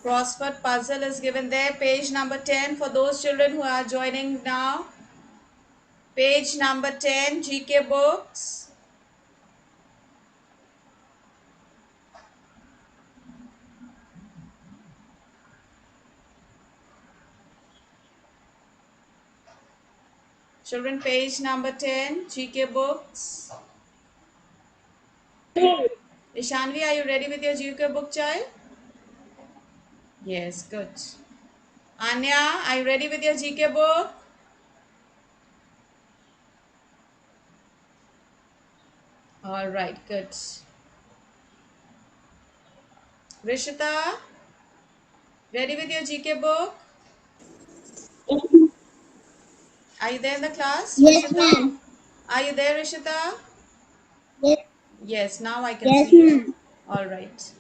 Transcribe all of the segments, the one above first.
Crossword puzzle is given there. Page number 10 for those children who are joining now. Page number 10, GK books. Children, page number 10, GK books. Ishanvi, are you ready with your GK book, child? Yes, good. Anya, are you ready with your GK book? All right, good. Rishita, ready with your GK book? Are you there in the class, Yes, Rishita? ma'am. Are you there, Rishita? Yes, Yes, now I can yes, see you. ma'am. All right.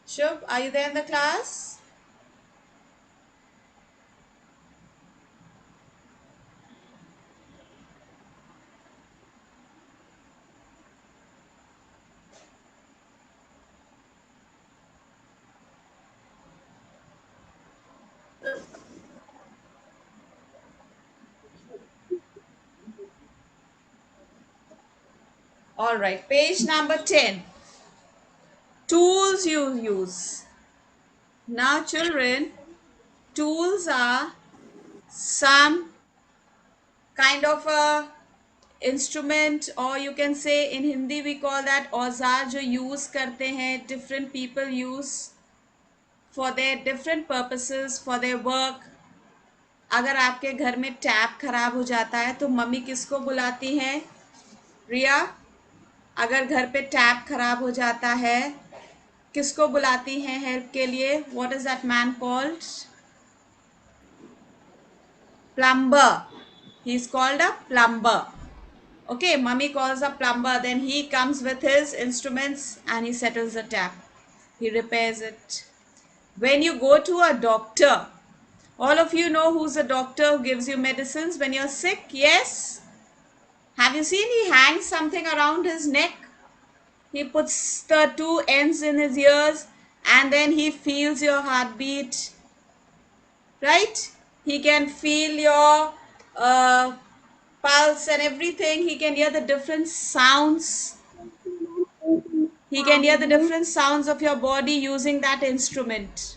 Shub, are you there in the class? All right, page number 10. Tools you use. Now, children, tools are some kind of a instrument, or you can say in Hindi we call that औजार जो use करते हैं, different people use for their different purposes, for their work. अगर आपके घर में tap खराब हो जाता है तो मम्मी किसको बुलाती हैं? रिया, अगर घर पे टैप खराब हो जाता है किसको बुलाती हैं हेल्प के लिए? What is that man called? Plumber. He is called a plumber. Okay, mummy calls a plumber, then he comes with his instruments and he settles the tap. He repairs it. When you go to a doctor, all of you know who's a doctor who gives you medicines when you're sick, yes? Have you seen he hangs something around his neck? He puts the two ends in his ears and then he feels your heartbeat, right? He can feel your pulse and everything. He can hear the different sounds. He can hear the different sounds of your body using that instrument,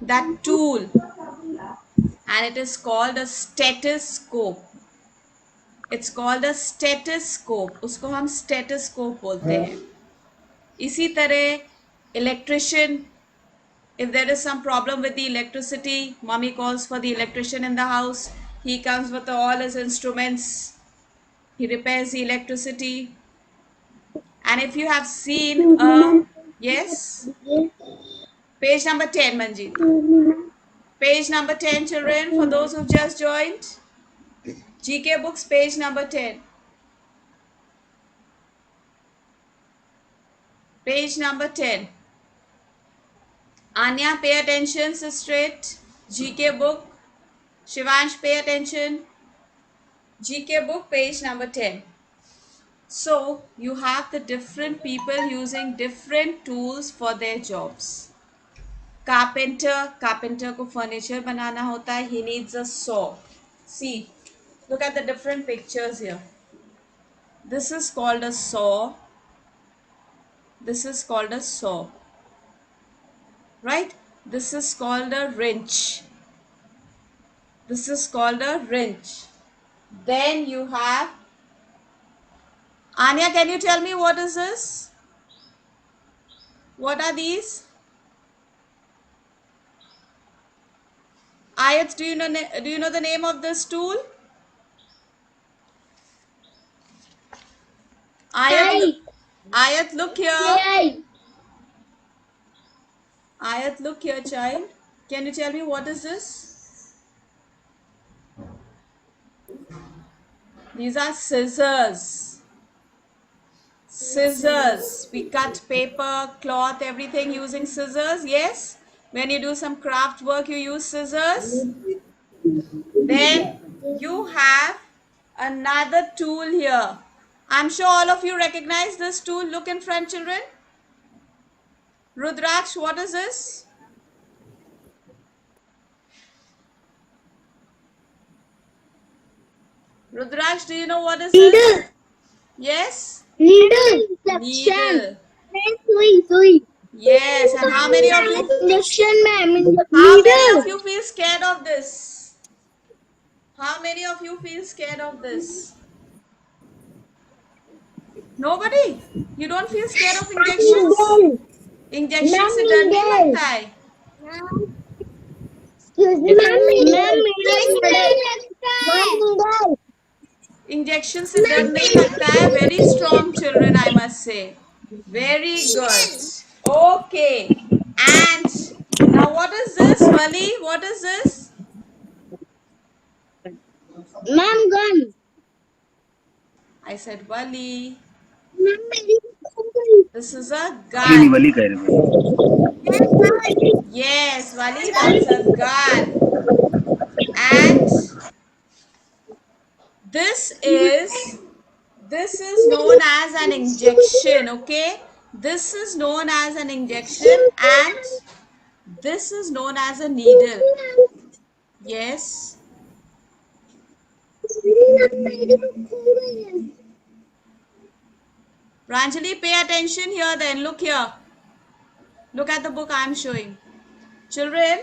that tool, and it is called a stethoscope. It's called a stethoscope. उसको हम stethoscope बोलते हैं. इसी तरह electrician, if there is some problem with the electricity, mommy calls for the electrician in the house. He comes with all his instruments. He repairs the electricity. And if you have seen, yes, page number 10, Manjeet. Page number 10, children, for those who've just joined. GK books, page number 10. Page number 10. Anya, pay attention, straight. GK book. Shivansh, pay attention. GK book, page number 10. So, you have the different people using different tools for their jobs. Carpenter को furniture बनाना होता है. He needs a saw. See, look at the different pictures here. This is called a saw. This is called a saw. Right? This is called a wrench. This is called a wrench. Then you have... Anya, can you tell me what is this? What are these? Ayat, do you know the name of this tool? Ayat, look here. Ayat, look here, child. Can you tell me what is this? These are scissors. Scissors. We cut paper, cloth, everything using scissors. Yes? When you do some craft work, you use scissors. Then you have another tool here. I'm sure all of you recognize this tool. Look in front, children. Rudraksh, what is this? Rudraksh, do you know what is this? Needle. Yes? Needle. Injection. Needle. Sui. Yes, and how many of you Injection, ma'am. how many Needle. of you feel scared of this? How many of you feel scared of this? Nobody? You don't feel scared of injections? Needle. Injection Ma'am, से डर नहीं needle. लगता है? Excuse me, ma'am. Needle. Ma'am, needle. Injection से डर नहीं लगता है. Very strong children, I must say. Very good. Okay. And now what is this, Wali? What is this? Ma'am, gun. I said Wali. Ma'am, This is a नहीं नहीं gun. वली कह रहे हो. Yes, Wali, that's a gun. And this is this is known as an injection. Okay, this is known as an injection, and this is known as a needle. Yes. Pranjali, pay attention here then. Look here. Look at the book I am showing. Children,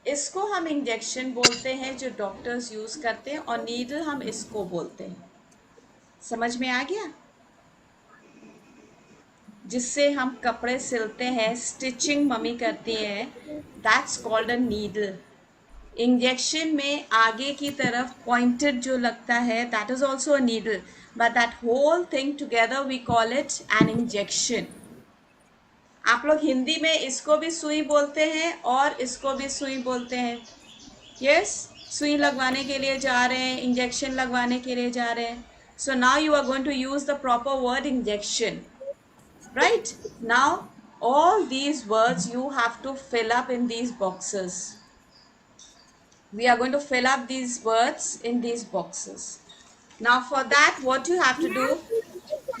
इसको हम injection बोलते हैं जो doctors use करते हैं, और needle हम इसको बोलते हैं. समझ में आ गया? जिससे हम कपड़े सिलते हैं, स्टिचिंग मम्मी करती है, that's called a needle. Injection में आगे की तरफ पॉइंटेड जो लगता है, that is also a needle, but that whole thing together we call it an injection. आप लोग हिंदी में इसको भी सुई बोलते हैं और इसको भी सुई बोलते हैं. यस, सुई लगवाने के लिए जा रहे हैं, इंजेक्शन लगवाने के लिए जा रहे हैं. So now you are going to use the proper word injection. Right? Now, all these words you have to fill up in these boxes. We are going to fill up these words in these boxes. Now, for that, what you have to do,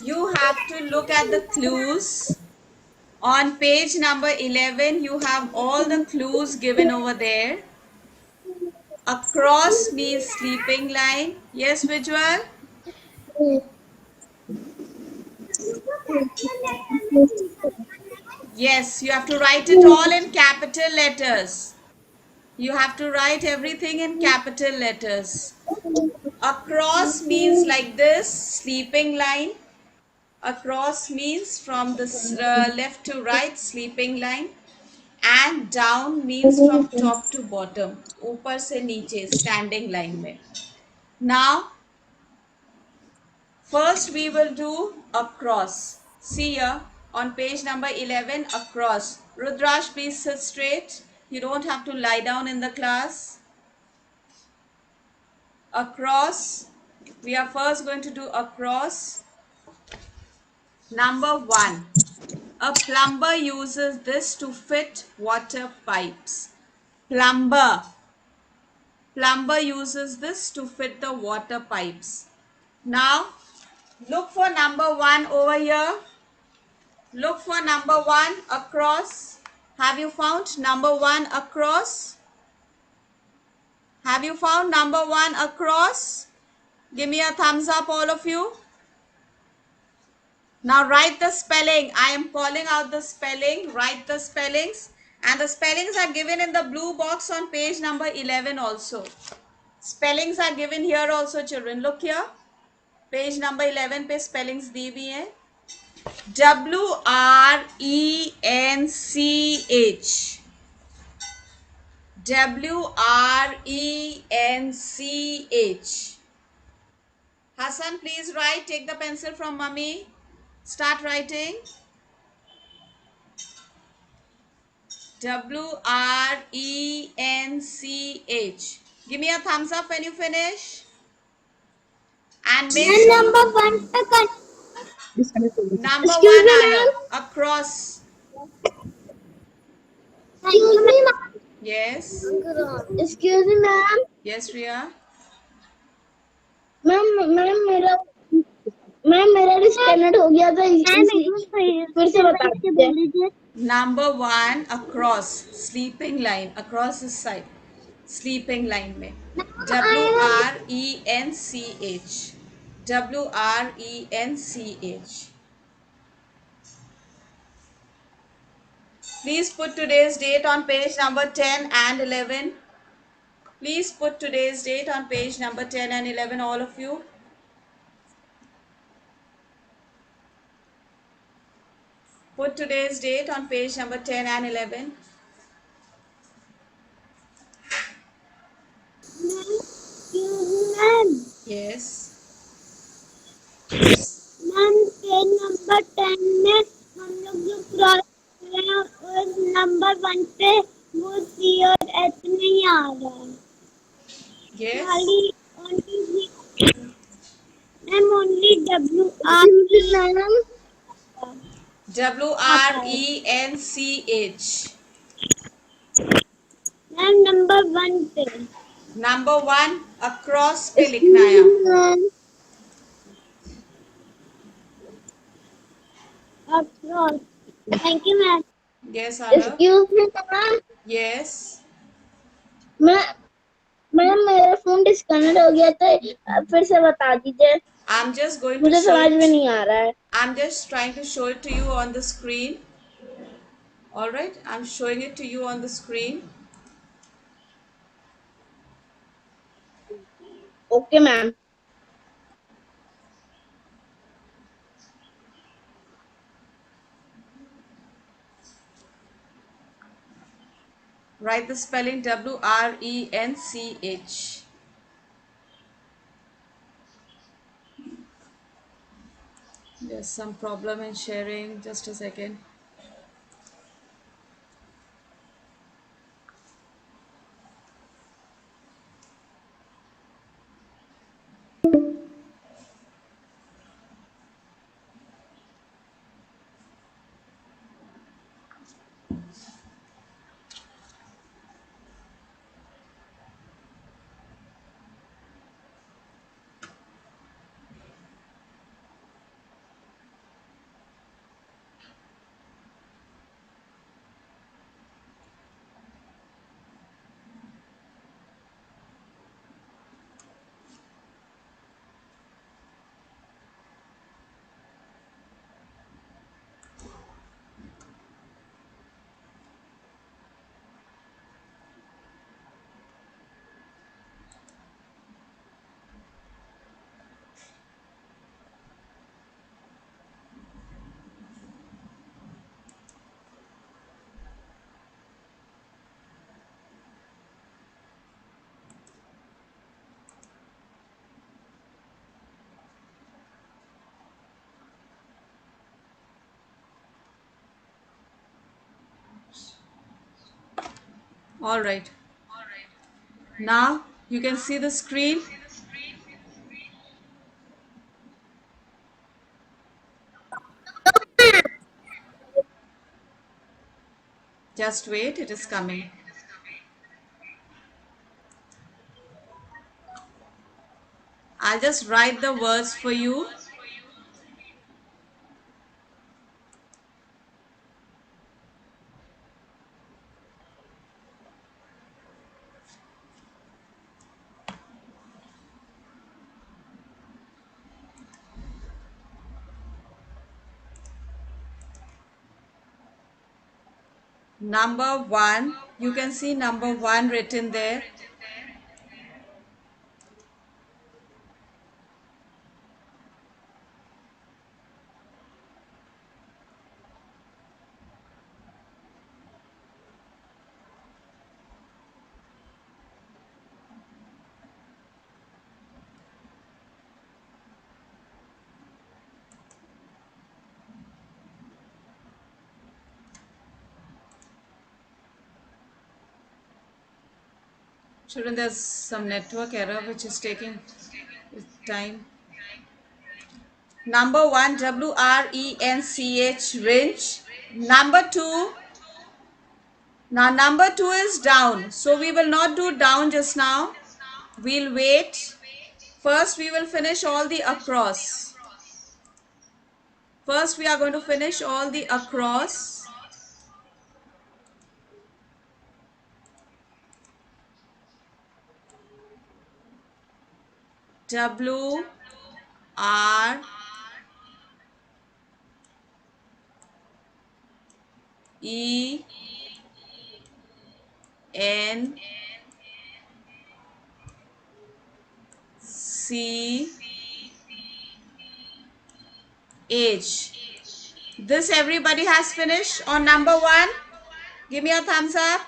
you have to look at the clues. On page number 11, you have all the clues given over there. Across means sleeping line. Yes, Vijwal? Yes, you have to write it all in capital letters. You have to write everything in capital letters. Across means like this, sleeping line. Across means from the left to right, sleeping line. And down means from top to bottom, ऊपर से नीचे, standing line में. Now, first we will do across. See here on page number 11, across. Rudrash, please sit straight. You don't have to lie down in the class. Across, we are first going to do across. Number 1, a plumber uses this to fit water pipes. Plumber uses this to fit the water pipes. Now look for number 1 over here. Look for number 1 across. Have you found number 1 across? Have you found number 1 across? Give me a thumbs up, all of you. Now write the spelling. I am calling out the spelling. Write the spellings. And the spellings are given in the blue box on page number 11 also. Spellings are given here also, children. Look here. Page number 11 पे spellings दी हुई हैं. WRENCH. WRENCH. Hassan, please write. Take the pencil from mummy. Start writing. WRENCH. Give me a thumbs up when you finish. And make sure number 1 number 1 आया. Across. Excuse me, ma'am. Yes. Excuse me, ma'am. Yes, Riya. Ma'am मेरा disconnect हो गया था, फिर से बता दीजिए. Number one, across, sleeping line, across this side, sleeping line में W I R E N C H, WRENCH. Please put today's date on page number 10 and 11. Please put today's date on page number 10 and 11, all of you. Put today's date on page number 10 and 11. ma'am. Yes. Ma'am page number 10 में हम लोग जो cross कर रहे हैं उस number 1 पे वो सी और एच नहीं आ रहा है Yes. खाली only ma'am only W R ma'am WRENCH. Ma'am number 1 पे नंबर वन अक्रॉस पे लिखना है आपको. Across thank you ma'am Yes, Arab. Excuse me ma'am Yes. Ma'am मेरा फोन डिस्कनेक्ट हो गया तो फिर से बता दीजिए I'm just going to मुझे show समझ में it. नहीं आ रहा है I'm just trying to show it to you on the screen. All right, I'm showing it to you on the screen. Okay ma'am Write the spelling WRENCH. There's some problem in sharing. Just a second. All right. Now you can see the screen. Just wait, it is coming. I'll just write the words for you. Number one, you can see number one written there. Children, there's some network error which is taking time. Number one, WRENCH, wrench. Number two, now number two is down. So we will not do down just now. We'll wait. First, we will finish all the across. First, we are going to finish all the across. W R E N C H. This everybody has finished on number 1. Give me a thumbs up.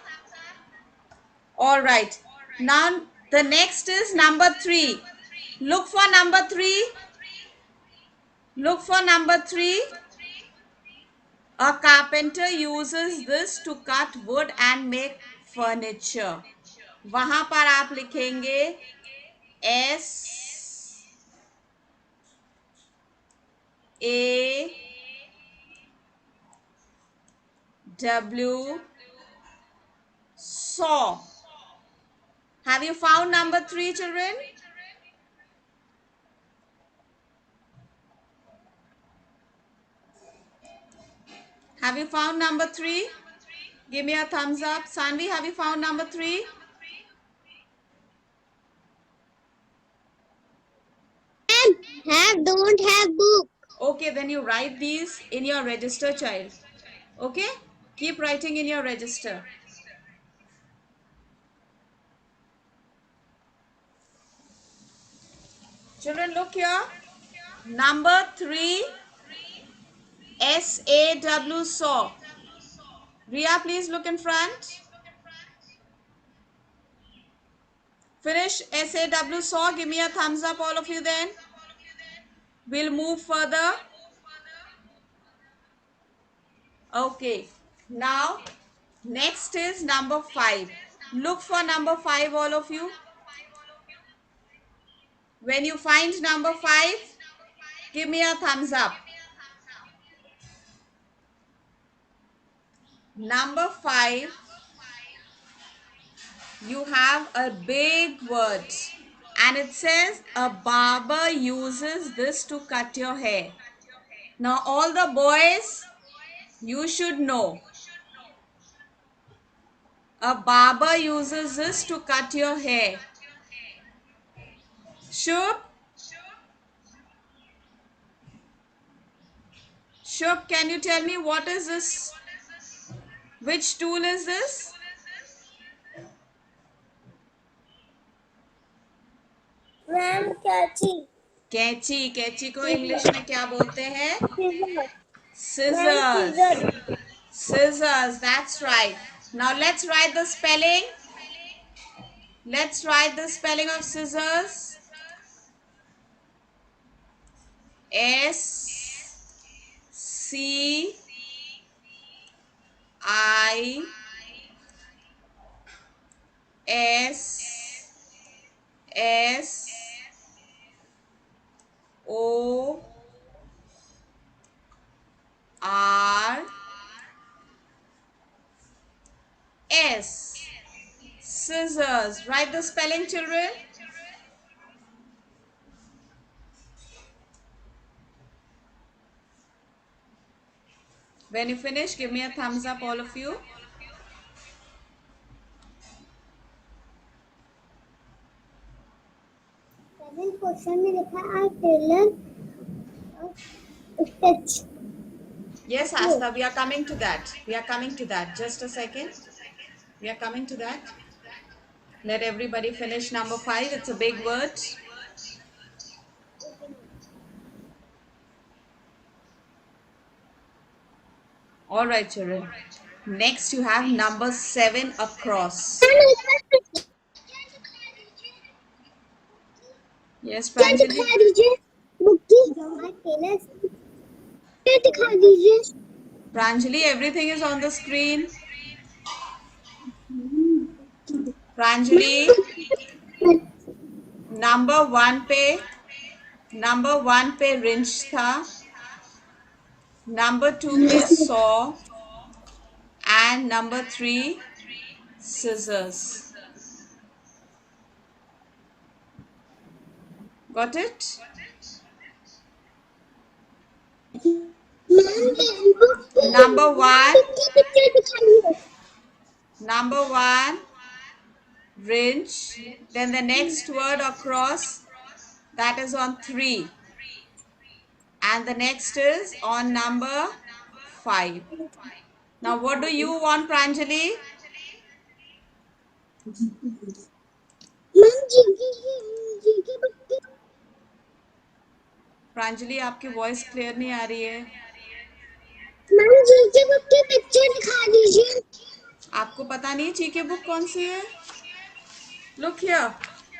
All right. Now the next is number 3. Look for number 3. Look for number 3. A carpenter uses this to cut wood and make furniture. वहां पर आप लिखेंगे SAW saw. Have you found number 3, children? Have you found number 3? Give me a thumbs up. Sanvi, have you found number 3? Don't have book. Okay, then you write these in your register, child. Okay? Keep writing in your register. Children, look here. Number 3, SAW saw. Ria, please look in front. Finish SAW saw. Give me a thumbs up, all of you then. We'll move further. Okay. Now, next is number 5. Look for number 5, all of you. When you find number 5, give me a thumbs up. Number 5, you have a big word and it says a barber uses this to cut your hair. Now all the boys, you should know. A barber uses this to cut your hair. Shub? Shub, can you tell me what is this? Which tool is this? Ma'am, कैंची. कैंची. कैंची को English में क्या बोलते हैं? Scissors. Scissors. Scissors, that's right. Now let's write the spelling. Let's write the spelling of scissors. SCISSORS. Scissors. Write the spelling, children. When you finish, give me a thumbs up, all of you. Question में लिखा है Taylor stitch. Yes, Asta, we are coming to that. We are coming to that. Just a second. We are coming to that. Let everybody finish number 5. It's a big word. All right, children. Next, you have number 7 across. Yes, Pranjali. Pranjali, everything is on the screen. Pranjali, number 1 पे wrench था. Number 2 पे saw. And number 3, scissors. Got it? Number 1, wrench. Then the next word across, That is on 3. And the next is on number 5. Now, what do you want, Pranjali? Ma'am GK book की प्रांजलि, आपकी voice clear नहीं आ रही है. Ma'am GK book की picture दिखा दीजिए. आपको पता नहीं जीके बुक कौन सी है? लुक हियर,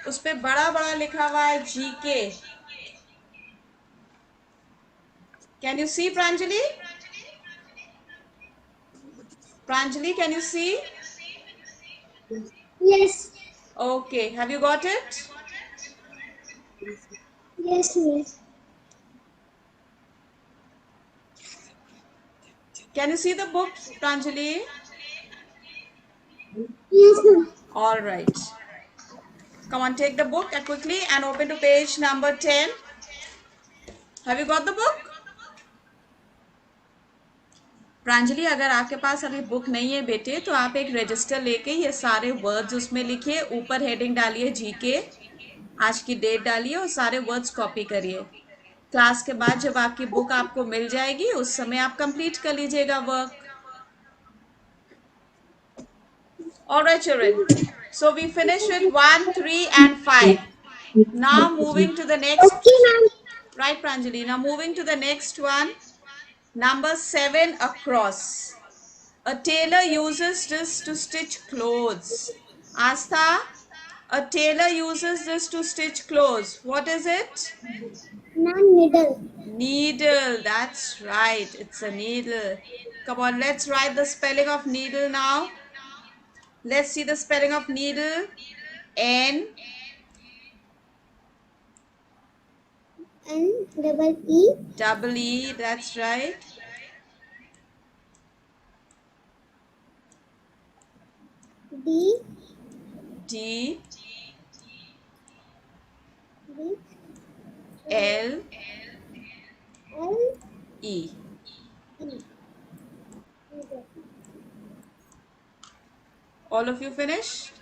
उस पे बड़ा बड़ा लिखा हुआ है GK. Can you see Pranjali? Pranjali, can you see? Yes. Okay, have you got it? Yes, miss. Can you see the book, Pranjali? Yes, ma'am. All right. Come on, take the book quickly and open to page number 10. Have you got the book? Pranjali, अगर आपके पास अभी book नहीं है बेटे, तो आप एक register लेके ये सारे वर्ड्स उसमें लिखिए, ऊपर हेडिंग डालिए जीके, आज की डेट डालिए और सारे वर्ड्स कॉपी करिए. क्लास के बाद जब आपकी बुक आपको मिल जाएगी, उस समय आप कंप्लीट कर लीजिएगा work. All right, children. So we finished with 1, 3, and 5. Now moving to the next. Okay, ma'am. Right, Pranjali. Now moving to the next one. Number 7, across. A tailor uses this to stitch clothes. Astha, a tailor uses this to stitch clothes. What is it? Ma'am, needle. Needle. That's right. It's a needle. Come on, let's write the spelling of needle now. Let's see the spelling of needle. N N-double-E. double E. That's right. D. D D. L L. E. E. All of you finished?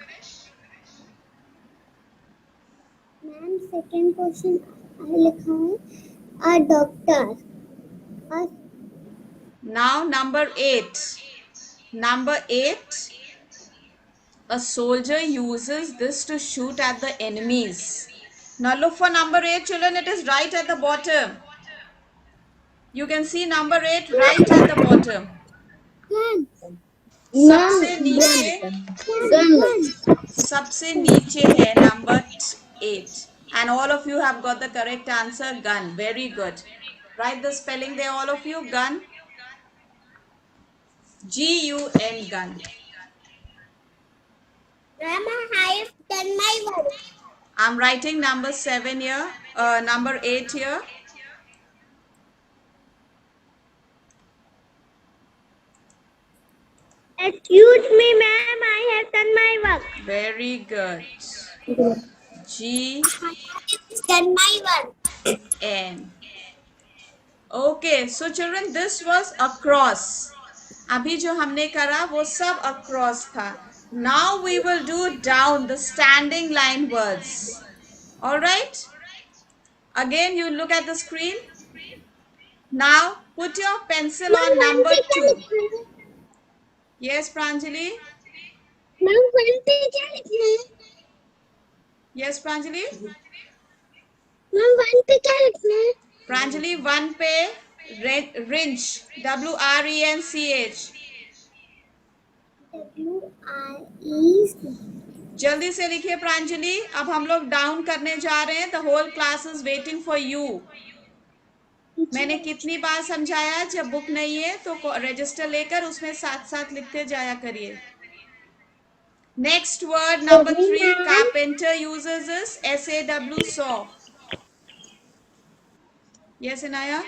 Ma'am, second question लिखा है a doctor. A Now number 8. Number 8. A soldier uses this to shoot at the enemies. Now look for number 8, children. It is right at the bottom. You can see number 8 right at the bottom. gun. सबसे नीचे, सबसे नीचे है number 8. And all of you have got the correct answer, gun. Very good. Write the spelling there, all of you. Gun. G-U-N, gun. Ma'am, I have done my work. I'm writing number 7 here, number 8 here. Excuse me, ma'am, I have done my work. Very good. G Done my work. N. Okay, so children, this was across. अभी जो हमने करा वो सब across था. Now we will do down, the standing line words. All right. Again, you look at the screen. Now put your pencil on number 2. Yes, Pranjali. Ma'am, one पे क्या लिखना है? Yes, Pranjali. Ma'am, वन पे क्या लिखना है? Pranjali, 1 पे wrench, W-R-E-N-C-H. W-R-E-C. जल्दी से लिखिए प्रांजलि. अब हम लोग डाउन करने जा रहे हैं. The whole class is waiting for you. मैंने कितनी बार समझाया, जब बुक नहीं है तो रजिस्टर लेकर उसमें साथ साथ लिखते जाया करिए. Next word number 3. Carpenter uses this, SAW, saw. Yes Inaya.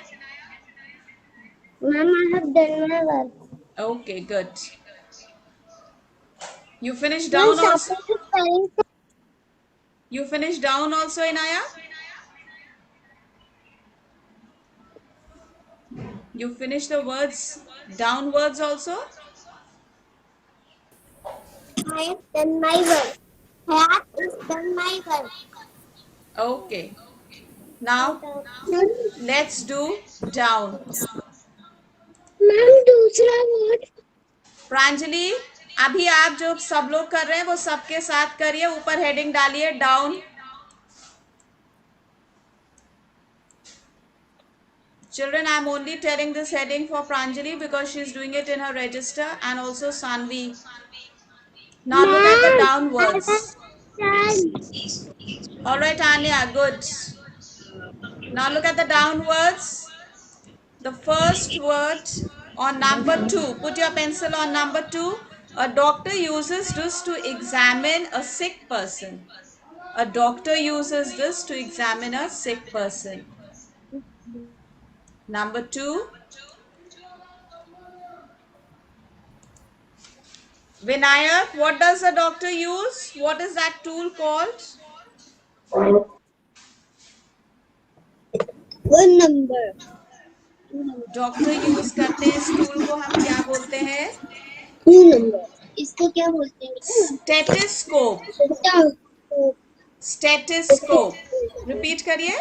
Ma'am, I have done my work. Okay, good. You finished down also. You finished down also, Inaya? You finished the words downwards also? I have done my work. I have done my work. Okay. Now let's do down. Ma'am दूसरा word Pranjali, अभी आप जो सब लोग कर रहे हैं वो सबके साथ करिए, ऊपर हेडिंग डालिए down. Children, I am only telling this heading for Pranjali because she is doing it in her register, and also Sanvi. Now look at the down words. All right, Anya, good. Now look at the down words. The first word on number 2. Put your pencil on number 2. A doctor uses this to examine a sick person. A doctor uses this to examine a sick person. Number 2. Vinayak, what does a doctor use? What is that tool called? One number doctor use करते हैं इस tool को, हम क्या बोलते हैं? To number इसको क्या बोलते हैं स्टेटिस्कोप. बेटा स्टेटिस्कोप. रिपीट करिए.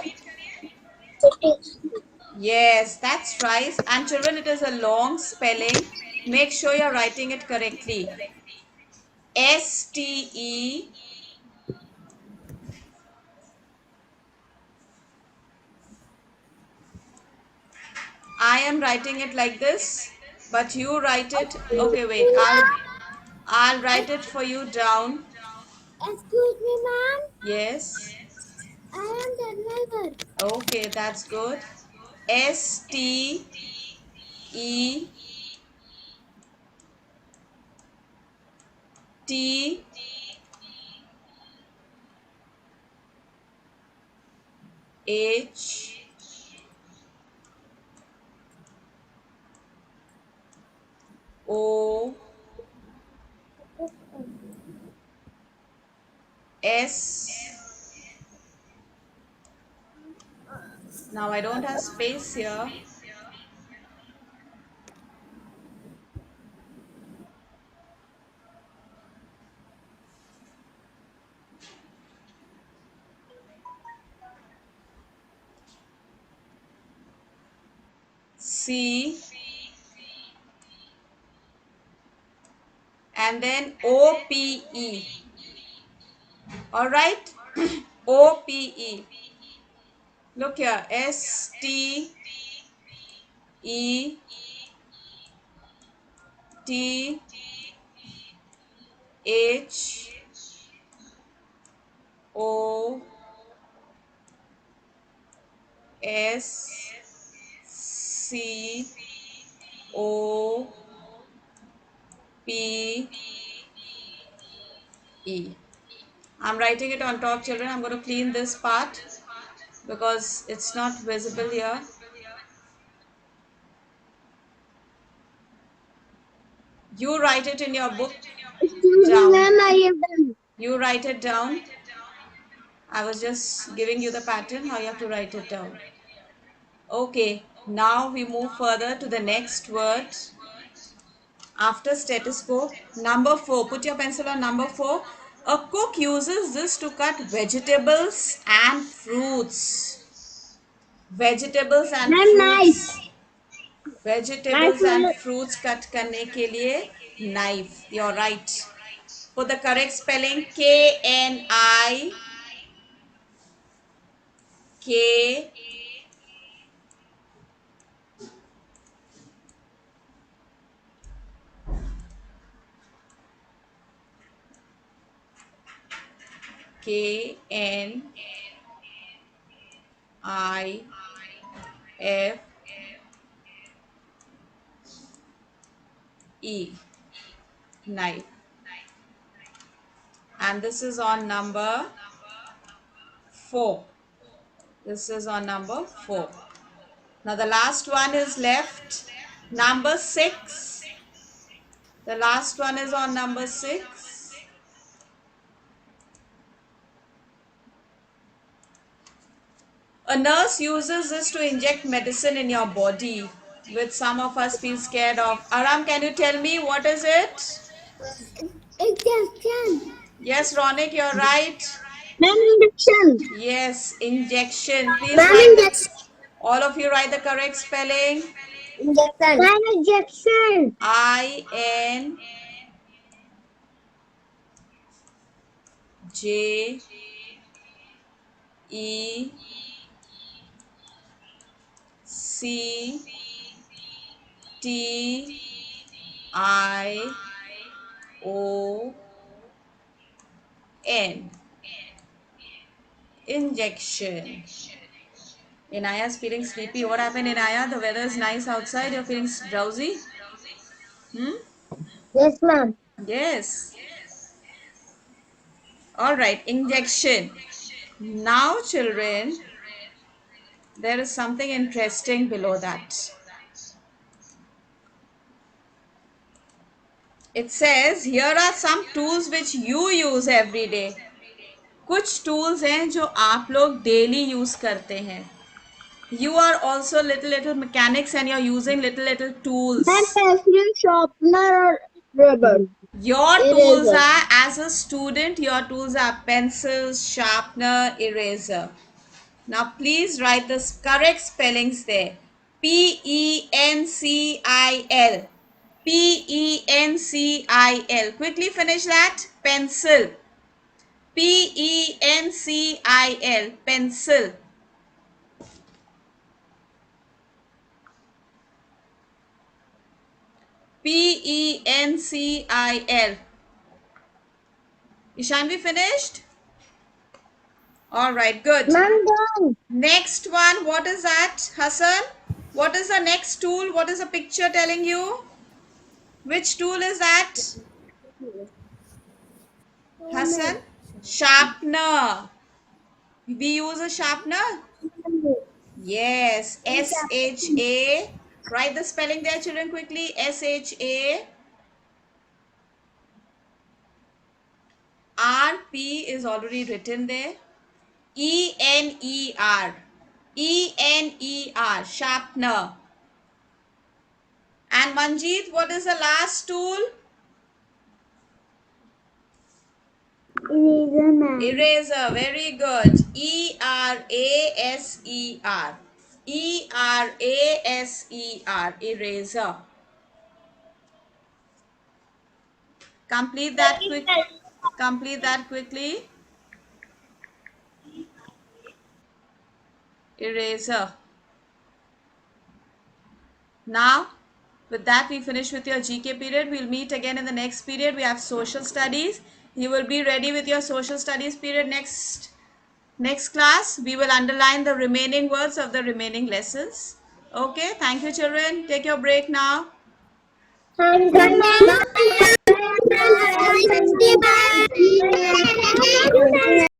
Yes, that's right. And children, it is a long spelling. Make sure you're writing it correctly. S-T-E. I am writing it like this, but you write it. Okay, wait. I'll write it for you down. Excuse me, ma'am. Yes. I am Dharmender. Okay, that's good. S-T-E-T H O S. Now I don't have space here. C and then O-P-E. All right. O-P-E. Look here. S-T-E-T H O S C O P E. I'm writing it on top, children. I'm going to clean this part because it's not visible here. You write it in your book down. Ma'am, I have done. You write it down. I was just giving you the pattern, how you have to write it down. Okay, now we move further to the next word. After stethoscope, number 4. Put your pencil on number 4. A cook uses this to cut vegetables and fruits. Vegetables and Ma'am, fruits. knife. Vegetables and fruits cut करने के लिए knife. You're right. For the correct spelling, K-N-I K K-N-I-F-E. Knife. And this is on number 4. This is on number 4. Now the last one is left. Number 6. The last one is on number 6. A nurse uses this to inject medicine in your body, which some of us feel scared of. Aram, can you tell me what is it? Injection. Yes, Ronik, you're right. Ma'am, injection. Yes, injection. Please Ma'am, write the. injection. All of you write the correct spelling. Injection. Ma'am, injection. Injection. Injection. Inaya's feeling sleepy. What happened, Inaya? The weather is nice outside. You're feeling drowsy? Hmm? Yes, ma'am. Yes. All right. Injection. Now, children, there is something interesting below that. It says, here are some tools which you use every day. कुछ tools हैं जो आप लोग daily use करते हैं. You are also little mechanics and you're using little tools. Ma'am, pencil, sharpener, rubber. Your tools Eraser. are, as a student, your tools are pencils, sharpener, eraser. Now please write the correct spellings there. Pencil. Pencil. Quickly finish that. Pencil. Pencil. Pencil. Pencil. Ishanvi finished? All right, good. Ma'am, done. Next one, what is that, Hassan? What is the next tool? What is the picture telling you? Which tool is that, Hassan? Sharpener. We use a sharpener? Yes, SHA. Write the spelling there, children, quickly. SHA. RP is already written there. ENER. ENER. Sharpener. And Manjeet, what is the last tool? Eraser, ma'am. Eraser. Very good. ERASER. ERASER. Eraser. Complete that quick. Complete that quickly. Eraser. Now, with that, we finish with your GK period. We'll meet again in the next period. We have social studies. You will be ready with your social studies period next class. We will underline the remaining words of the remaining lessons. Okay, thank you, children. Take your break now. Thank you, ma'am.